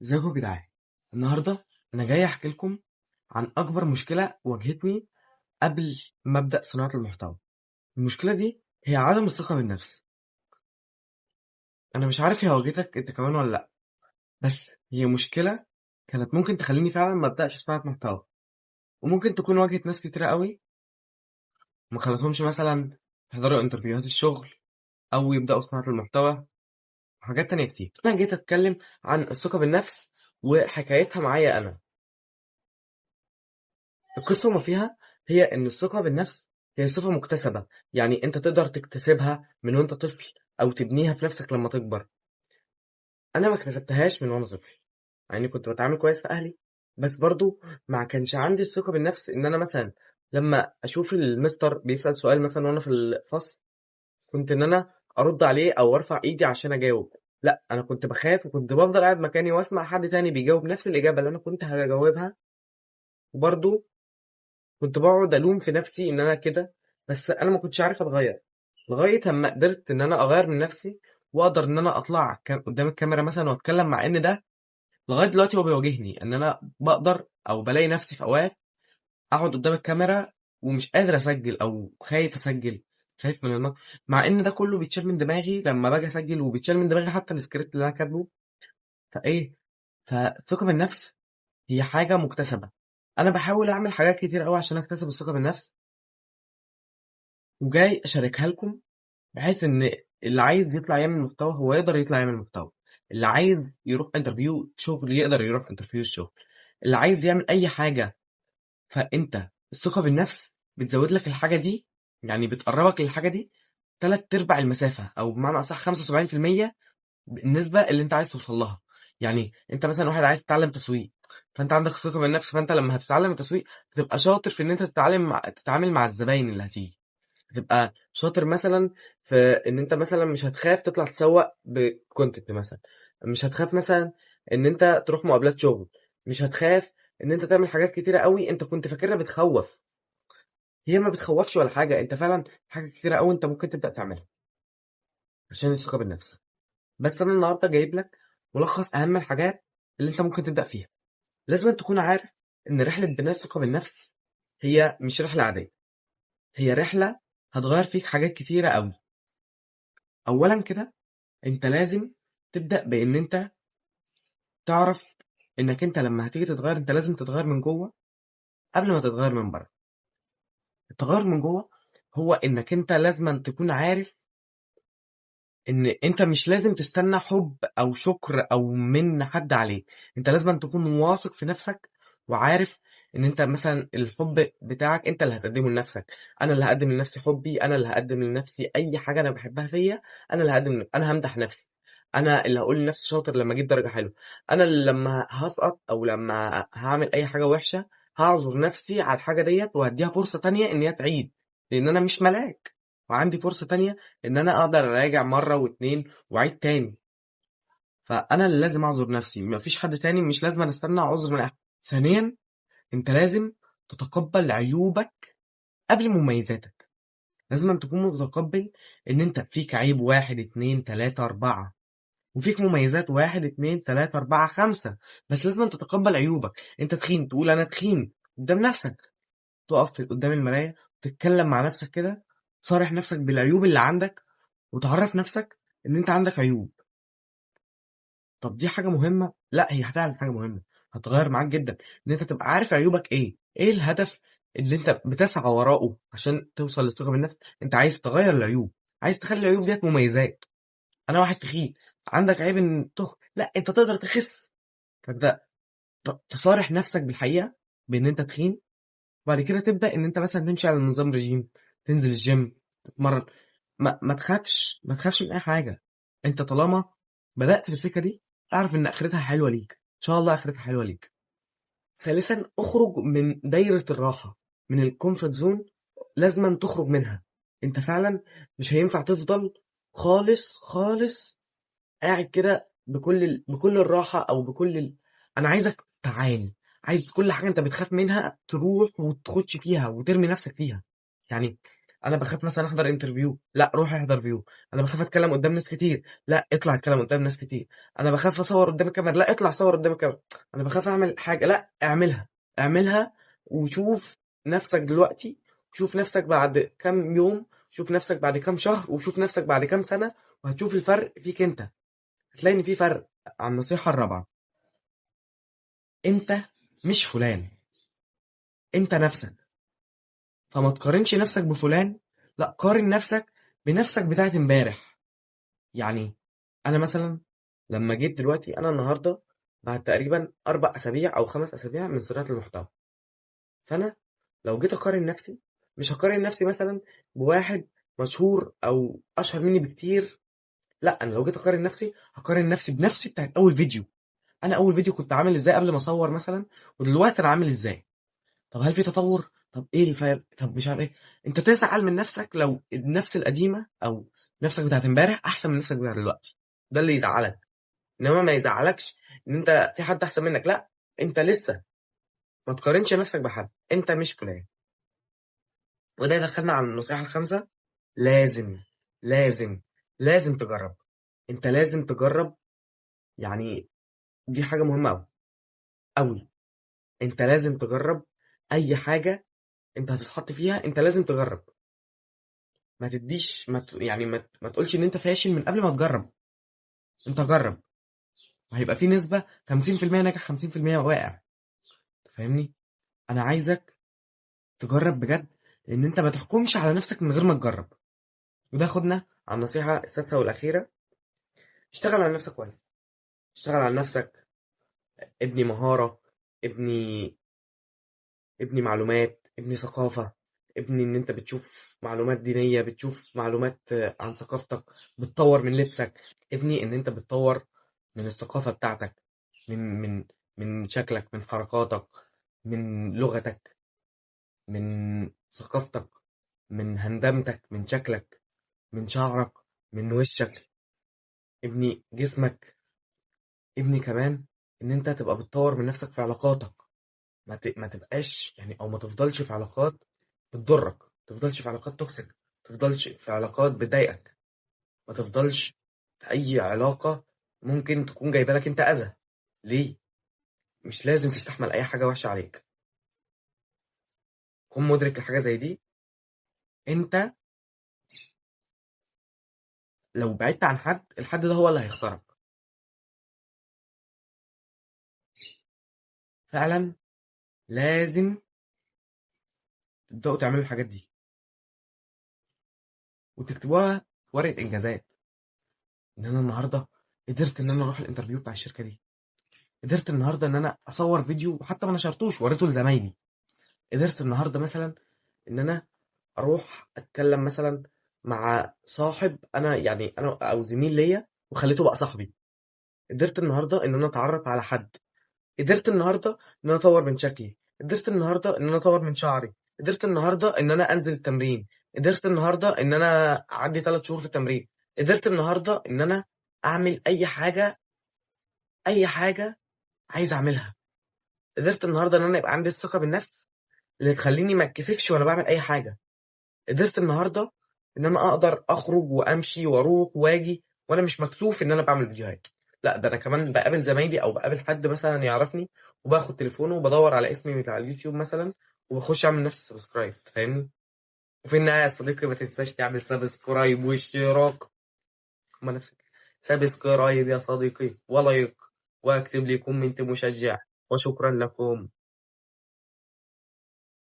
ازيكم يا جدعان. النهارده انا جاي احكي لكم عن اكبر مشكله واجهتني قبل ما ابدا صناعه المحتوى. المشكله دي هي عدم الثقه بالنفس. انا مش عارف هي واجهتك انت كمان ولا لا، بس هي مشكله كانت ممكن تخليني فعلا ما ابداش صناعه محتوى، وممكن تكون واجهت ناس كتيره قوي ما خلتهمش مثلا يحضروا انترفيوهات الشغل او يبداوا صناعه المحتوى وحاجات تانية كتير. انا جيت اتكلم عن الثقه بالنفس وحكايتها معايا انا. القصة وما فيها هي إن الثقة بالنفس هي صفة مكتسبة، يعني أنت تقدر تكتسبها من وأنت طفل أو تبنيها في نفسك لما تكبر. أنا ما اكتسبتهاش من وأنا طفل، يعني كنت بتعامل كويس في أهلي، بس برضو ما كانش عندي الثقة بالنفس إن أنا مثلا لما أشوف المستر بيسأل سؤال مثلا وأنا في الفصل كنت إن أنا أرد عليه أو أرفع إيدي عشان أجاوب. لا، أنا كنت بخاف وكنت بفضل قاعد مكاني وأسمع حد تاني بيجاوب نفس الإجابة اللي أنا كنت هجاوبها، وبرضو كنت باقعد ألوم في نفسي إن أنا كده. بس أنا ما كنتش عارف أتغيّر، لغاية أمّا قدرت إن أنا أغيّر من نفسي وأقدر إن أنا أطلع قدّام الكاميرا مثلًا وأتكلّم، مع إن ده لغاية دلوقتي هو بيواجهني، إن أنا باقدر أو بالاقي نفسي في أوقات أقعد قدّام الكاميرا ومش قادر أسجّل أو خايف أسجّل، خايف من مع إن ده كلّه بيتشال من دماغي لمّا باجي أسجّل، وبيتشال من دماغي حتى الscript اللي أنا كاتبه. فإيه، فالثقة بالنفس هي حاجة مكتسبة. أنا باحاول أعمل حاجات كتير أوي عشان أكتسب الثقة بالنفس، وجاي أشاركها لكم بحيث إن اللي عايز يطلع يعمل محتوى هو يقدر يطلع يعمل محتوى، اللي عايز يروح انترفيو شغل يقدر يروح انترفيو الشغل، اللي عايز يعمل أي حاجة. فأنت الثقة بالنفس بتزود لك الحاجة دي، يعني بتقربك للحاجة دي تلات أرباع المسافة، أو بمعنى أصح 75% بالنسبة اللي أنت عايز توصل لها. يعني أنت مثلا واحد عايز تتعلم تسويق، فأنت عندك ثقة بالنفس، فأنت لما هتتعلم التسويق تبقى شاطر في إن أنت تتعامل مع الزباين اللي هتيجي، هتبقى شاطر مثلا في ان انت مثلا مش هتخاف تطلع تسوق بكونتنت مثلا، مش هتخاف مثلا ان انت تروح مقابلات شغل، مش هتخاف ان انت تعمل حاجات كتيرة قوي انت كنت فاكرها بتخوف. هي ما بتخوفش ولا حاجة، انت فعلا حاجة كتيرة قوي انت ممكن تبدأ تعملها عشان الثقة بالنفس. بس انا النهاردة جايب لك ملخص اهم الحاجات اللي انت ممكن تبدأ فيها. لازم أن تكون عارف ان رحلة بناء الثقة بالنفس هي مش رحلة عادية، هي رحلة هتغير فيك حاجات كتيرة قوي. اولا كده انت لازم تبدأ بان انت تعرف انك انت لما هتيجي تتغير انت لازم تتغير من جوه قبل ما تتغير من بره. التغير من جوه هو انك انت لازم تكون عارف ان انت مش لازم تستنى حب او شكر او من حد عليك، انت لازم تكون واثق في نفسك وعارف ان انت مثلا الحب بتاعك انت اللي هتقدمه لنفسك. انا اللي هقدم لنفسي حبي، انا اللي هقدم لنفسي اي حاجه انا بحبها فيا، انا اللي هقدم، انا همدح نفسي، انا اللي هقول لنفسي شاطر لما اجيب درجه حلوه، انا اللي لما هسقط او لما هعمل اي حاجه وحشه هعذر نفسي على الحاجه ديت وهديها فرصه تانية ان هي تعيد، لان انا مش ملاك وعندي فرصة تانية ان انا اقدر اراجع مرة واتنين واعيد تاني. فانا اللي لازم اعذر نفسي، مفيش حد تاني، مش لازم أنا استنى عذر من احد. ثانيا، انت لازم تتقبل عيوبك قبل مميزاتك. لازم أن تكون متقبل ان انت فيك عيب واحد اتنين تلاتة اربعة، وفيك مميزات واحد اتنين تلاتة اربعة خمسة. بس لازم أن تتقبل عيوبك. انت تخين تقول انا تخين قدام نفسك، تقف قدام المراية وتتكلم مع نفسك كده، تصارح نفسك بالعيوب اللي عندك وتعرف نفسك ان انت عندك عيوب. طب دي حاجة مهمة؟ لا، هي فعلا حاجة مهمة، هتغير معاك جدا ان انت تبقى عارف عيوبك ايه الهدف اللي انت بتسعى وراءه عشان توصل للثقة بالنفس. انت عايز تغير العيوب، عايز تخلي العيوب ديت مميزات. انا واحد تخين، عندك عيب ان لا، انت تقدر تخس، فانت تصارح نفسك بالحقيقة بان انت تخين، وبعد كده تبدأ ان انت مثلا تمشي على نظام رجيم، تنزل الجيم، تتمرن. ما تخافش من اي حاجة. انت طالما بدأت في السكة دي اعرف ان اخرتها حلوة ليك، ان شاء الله اخرتها حلوة ليك. ثالثا، اخرج من دايرة الراحة، من الكومفورت زون، لازم تخرج منها. انت فعلا مش هينفع تفضل خالص خالص قاعد كده بكل الراحة او انا عايزك تعالي، عايز كل حاجة انت بتخاف منها تروح وتخش فيها وترمي نفسك فيها. يعني انا بخاف مثلا احضر انترفيو، لا روح احضر فيو. انا بخاف اتكلم قدام ناس كتير، لا اطلع اتكلم قدام ناس كتير. انا بخاف اصور قدام الكاميرا، لا اطلع صور قدام الكاميرا. انا بخاف اعمل حاجه، لا اعملها. اعملها وشوف نفسك دلوقتي، وشوف نفسك بعد كام يوم، شوف نفسك بعد كام شهر، وشوف نفسك بعد كام سنه، وهتشوف الفرق فيك انت. هتلاقي ان في فرق. على النصيحه الرابعه، انت مش فلان، انت نفسك. فما تقارنش نفسك بفلان، لا قارن نفسك بنفسك بتاعت امبارح. يعني انا مثلا لما جيت دلوقتي، انا النهارده بعد تقريبا 4 اسابيع او 5 اسابيع من صناعه المحتوى. فانا لو جيت اقارن نفسي، مش هقارن نفسي مثلا بواحد مشهور او اشهر مني بكتير. لا انا لو جيت اقارن نفسي، هقارن نفسي بنفسي بتاعت اول فيديو. انا اول فيديو كنت عامل ازاي قبل ما اصور مثلا، ودلوقتي انا عامل ازاي. طب هل في تطور؟ طب ايه الفرق؟ طب مش عارف ايه. انت تزعل من نفسك لو النفس القديمه او نفسك بتاعت امبارح احسن من نفسك بتاعت دلوقتي. ده اللي يزعلك. انما ما يزعلكش ان انت في حد احسن منك، لا انت لسه. ما تقارنش نفسك بحد، انت مش فلان. وده يدخلنا على النصيحه الخامسه. لازم لازم لازم تجرب. انت لازم تجرب. يعني دي حاجه مهمه قوي قوي. انت لازم تجرب اي حاجه انت هتتحط فيها، انت لازم تجرب. ما تديش ما ت... يعني ما تقولش ان انت فاشل من قبل ما تجرب. انت جرب، وهيبقى في نسبة 50% ناجح 50% واقع. فاهمني؟ انا عايزك تجرب بجد، ان انت ما تحكمش على نفسك من غير ما تجرب. وده خدنا على النصيحة السادسة والأخيرة. اشتغل على نفسك كويس. اشتغل على نفسك. ابني مهارة. ابني ابني معلومات، ابني ثقافة. ابني ان انت بتشوف معلومات دينية، بتشوف معلومات عن ثقافتك، بتطور من لبسك. ابني ان انت بتطور من الثقافة بتاعتك، من من شكلك، من حركاتك، من لغتك، من ثقافتك، من هندامتك، من شكلك، من شعرك، من وشك. ابني جسمك. ابني كمان ان انت تبقى بتطور من نفسك في علاقاتك. ما تبقاش يعني، او ما تفضلش في علاقات بتضرك، ما تفضلش في علاقات توكسيك، ما تفضلش في علاقات بتضايقك، ما تفضلش في اي علاقة ممكن تكون جايبه لك انت اذى. ليه؟ مش لازم تستحمل اي حاجة وحشة عليك. كن مدرك لحاجة زي دي. انت لو بعدت عن حد، الحد ده هو اللي هيخسرك فعلا. لازم تبدأوا تعملوا الحاجات دي وتكتبوها في ورقة انجازات. ان انا النهارده قدرت ان انا اروح الانترفيو بتاع الشركة دي. قدرت النهارده ان انا اصور فيديو وحتى ما نشرتوش وريته لزمايلي. قدرت النهارده مثلا ان انا اروح اتكلم مثلا مع صاحب انا، يعني انا او زميل ليا، وخليته بقى صاحبي. قدرت النهارده ان انا اتعرف على حد. قدرت النهارده ان انا اطور من شكلي. قدرت النهارده ان انا اطور من شعري. قدرت النهارده ان انا انزل التمرين. قدرت النهارده ان انا اعدي 3 شهور في التمرين. قدرت النهارده ان انا اعمل اي حاجه، اي حاجه عايز اعملها. قدرت النهارده ان انا يبقى عندي الثقه بالنفس اللي تخليني ما اتكسفش وانا بعمل اي حاجه. قدرت النهارده ان انا اقدر اخرج وامشي واروح واجي وانا مش مكسوف ان انا بعمل فيديوهات. لا ده انا كمان بقابل زمايلي او بقابل حد مثلا يعرفني، وباخد تليفونه وبدور على اسمي بتاع اليوتيوب مثلا، وبخش اعمل نفسي سبسكرايب. فاهمني؟ وفي النهايه يا صديقي، ما تنساش تعمل سبسكرايب واشتراك. هما نفسك. سبسكرايب يا صديقي، ولايك، واكتب لي كومنت مشجع. وشكرا لكم.